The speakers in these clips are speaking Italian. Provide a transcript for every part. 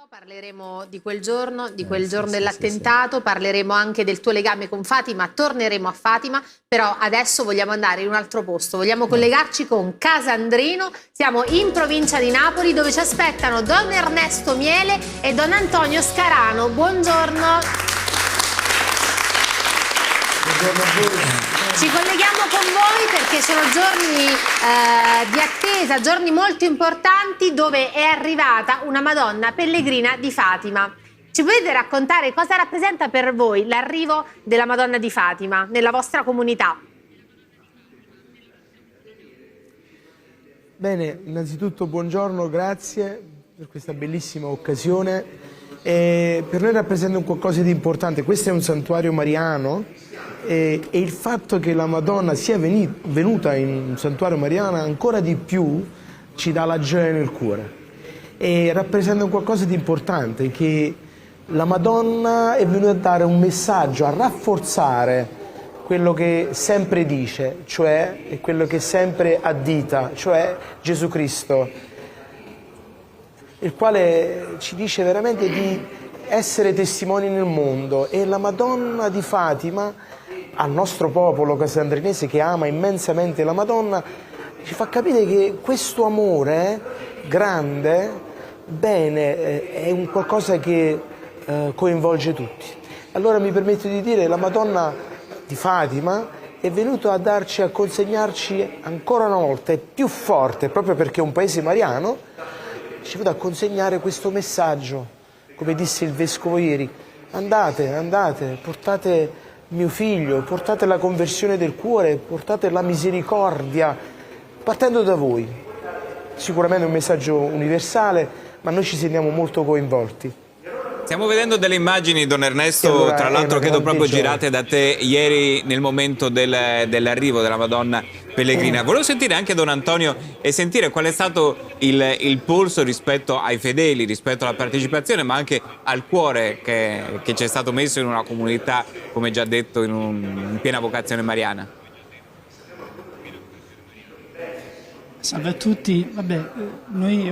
Parleremo di quel giorno, dell'attentato, parleremo anche del tuo legame con Fatima, torneremo a Fatima, però adesso vogliamo andare in un altro posto, vogliamo collegarci con Casandrino, siamo in provincia di Napoli dove ci aspettano Don Ernesto Miele e Don Antonio Scarano. Buongiorno. Buongiorno a voi. Ci colleghiamo con voi perché sono giorni di attesa, giorni molto importanti dove è arrivata una Madonna pellegrina di Fatima. Ci potete raccontare cosa rappresenta per voi l'arrivo della Madonna di Fatima nella vostra comunità? Bene, innanzitutto buongiorno, grazie per questa bellissima occasione. Per noi rappresenta un qualcosa di importante. Questo è un santuario mariano. E il fatto che la Madonna sia venuta in un santuario mariano ancora di più ci dà la gioia nel cuore e rappresenta un qualcosa di importante, che la Madonna è venuta a dare un messaggio, a rafforzare quello che sempre dice, cioè quello che sempre addita, cioè Gesù Cristo, il quale ci dice veramente di essere testimoni nel mondo. E la Madonna di Fatima, al nostro popolo casandrinese che ama immensamente la Madonna, ci fa capire che questo amore grande, bene, è un qualcosa che coinvolge tutti. Allora mi permetto di dire, la Madonna di Fatima è venuta a darci, a consegnarci ancora una volta, e più forte, proprio perché è un paese mariano, ci è venuta a consegnare questo messaggio, come disse il vescovo ieri: andate, portate mio figlio, portate la conversione del cuore, portate la misericordia, partendo da voi. Sicuramente è un messaggio universale, ma noi ci sentiamo molto coinvolti. Stiamo vedendo delle immagini, Don Ernesto, allora, tra l'altro credo proprio girate da te ieri nel momento dell'arrivo della Madonna pellegrina. Volevo sentire anche Don Antonio e sentire qual è stato il polso rispetto ai fedeli, rispetto alla partecipazione, ma anche al cuore che c'è stato messo in una comunità, come già detto, in piena vocazione mariana. Salve a tutti. Vabbè, noi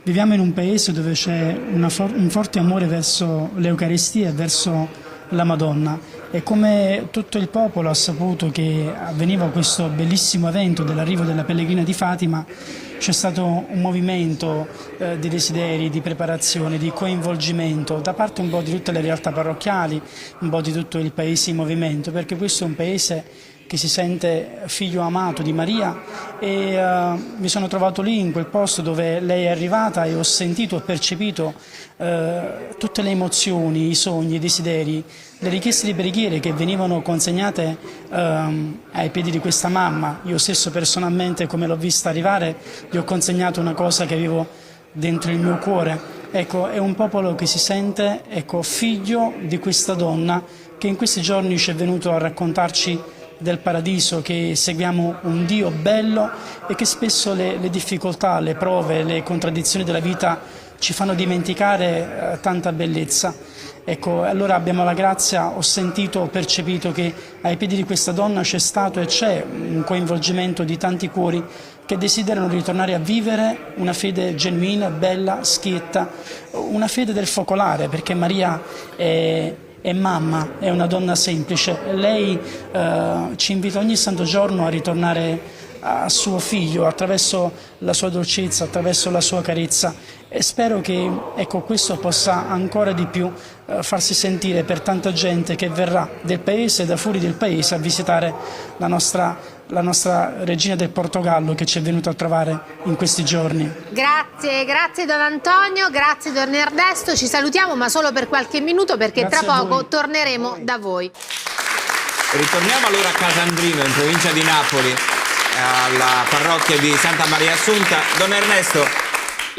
viviamo in un paese dove c'è un forte amore verso l'Eucaristia e verso la Madonna, e come tutto il popolo ha saputo che avveniva questo bellissimo evento dell'arrivo della pellegrina di Fatima, c'è stato un movimento di desideri, di preparazione, di coinvolgimento da parte un po' di tutte le realtà parrocchiali, un po' di tutto il paese in movimento, perché questo è un paese che si sente figlio amato di Maria, e mi sono trovato lì in quel posto dove lei è arrivata e ho sentito, ho percepito tutte le emozioni, i sogni, i desideri, le richieste di preghiere che venivano consegnate ai piedi di questa mamma. Io stesso personalmente, come l'ho vista arrivare, gli ho consegnato una cosa che avevo dentro il mio cuore. Ecco, è un popolo che si sente, ecco, figlio di questa donna che in questi giorni ci è venuto a raccontarci del paradiso, che seguiamo un Dio bello e che spesso le difficoltà, le prove, le contraddizioni della vita ci fanno dimenticare tanta bellezza. Ecco, allora abbiamo la grazia, ho sentito, ho percepito che ai piedi di questa donna c'è stato e c'è un coinvolgimento di tanti cuori che desiderano ritornare a vivere una fede genuina, bella, schietta, una fede del focolare, perché Maria è mamma, è una donna semplice. Lei ci invita ogni santo giorno a ritornare a suo figlio attraverso la sua dolcezza, attraverso la sua carezza, e spero che, ecco, questo possa ancora di più farsi sentire per tanta gente che verrà del paese e da fuori del paese a visitare la nostra regina del Portogallo, che ci è venuta a trovare in questi giorni. Grazie Don Antonio, grazie Don Ernesto, ci salutiamo ma solo per qualche minuto perché grazie tra poco torneremo da voi. Ritorniamo allora a Casandrino, in provincia di Napoli, alla parrocchia di Santa Maria Assunta. Don Ernesto,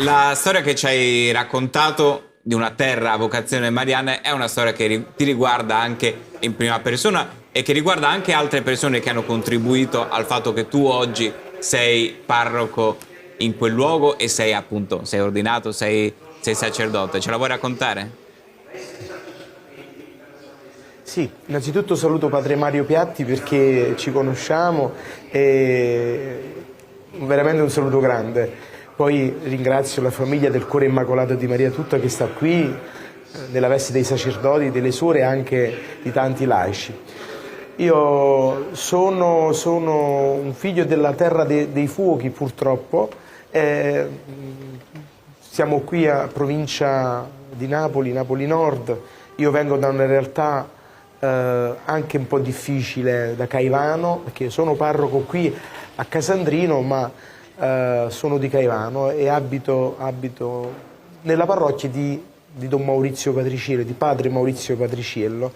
la storia che ci hai raccontato di una terra a vocazione mariana è una storia che ti riguarda anche in prima persona e che riguarda anche altre persone che hanno contribuito al fatto che tu oggi sei parroco in quel luogo e sei ordinato, sei sacerdote. Ce la vuoi raccontare? Sì, innanzitutto saluto Padre Mario Piatti perché ci conosciamo, e veramente un saluto grande. Poi ringrazio la famiglia del Cuore Immacolato di Maria tutta che sta qui, nella veste dei sacerdoti, delle suore e anche di tanti laici. Io sono un figlio della terra dei fuochi, purtroppo. Siamo qui a provincia di Napoli, Napoli Nord. Io vengo da una realtà anche un po' difficile, da Caivano, perché io sono parroco qui a Casandrino, ma sono di Caivano e abito nella parrocchia di Don Maurizio Patriciello, di padre Maurizio Patriciello,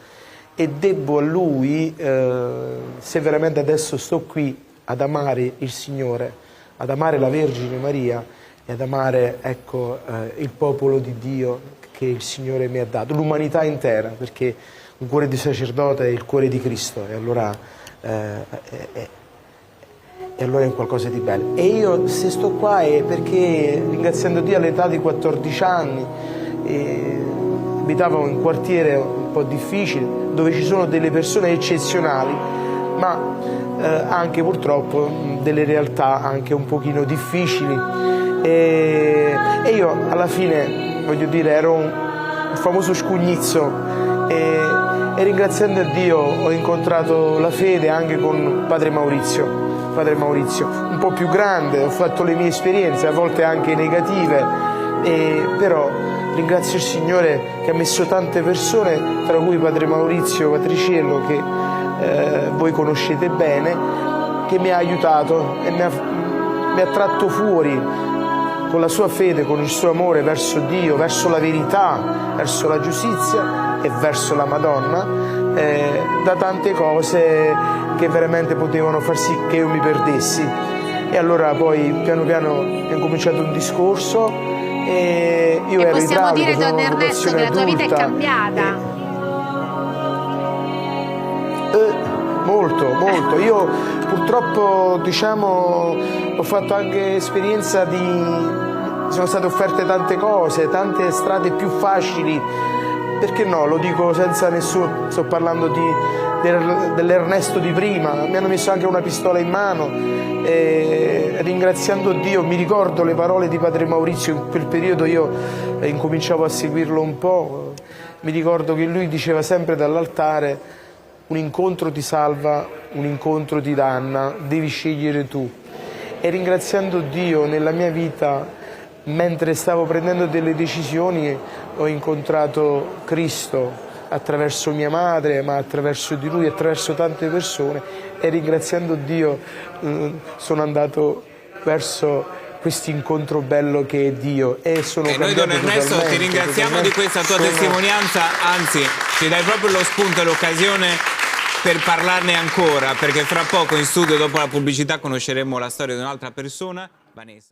e debbo a lui, se veramente adesso sto qui, ad amare il Signore, ad amare la Vergine Maria e ad amare, ecco, il popolo di Dio che il Signore mi ha dato, l'umanità intera, perché un cuore di sacerdote è il cuore di Cristo, e allora è un qualcosa di bello. E io se sto qua è perché, ringraziando Dio, all'età di 14 anni abitavo in un quartiere un po' difficile, dove ci sono delle persone eccezionali, ma anche purtroppo delle realtà anche un pochino difficili, e io alla fine, voglio dire, ero un famoso scugnizzo, e ringraziando Dio ho incontrato la fede anche con Padre Maurizio, un po' più grande. Ho fatto le mie esperienze, a volte anche negative, però ringrazio il Signore che ha messo tante persone, tra cui Padre Maurizio Patriciello, che voi conoscete bene, che mi ha aiutato e mi ha tratto fuori con la sua fede, con il suo amore verso Dio, verso la verità, verso la giustizia e verso la Madonna, da tante cose che veramente potevano far sì che io mi perdessi. E allora poi piano piano ho cominciato un discorso, e io ero possiamo idraulico, dire, Don Ernesto, che la tua vita è adulta, cambiata. Molto. Io purtroppo, diciamo, ho fatto anche esperienza sono state offerte tante cose, tante strade più facili, perché no, lo dico senza nessuno, sto parlando dell'Ernesto di prima, mi hanno messo anche una pistola in mano, ringraziando Dio, mi ricordo le parole di Padre Maurizio, in quel periodo io incominciavo a seguirlo un po', mi ricordo che lui diceva sempre dall'altare: un incontro ti salva, un incontro ti danna, devi scegliere tu. E ringraziando Dio, nella mia vita, mentre stavo prendendo delle decisioni, ho incontrato Cristo attraverso mia madre, ma attraverso di lui, attraverso tante persone, e ringraziando Dio sono andato verso questo incontro bello che è Dio, e sono noi, Don Ernesto, ti ringraziamo di questa tua testimonianza, anzi ci dai proprio lo spunto e l'occasione per parlarne ancora, perché fra poco in studio, dopo la pubblicità, conosceremo la storia di un'altra persona, Vanessa.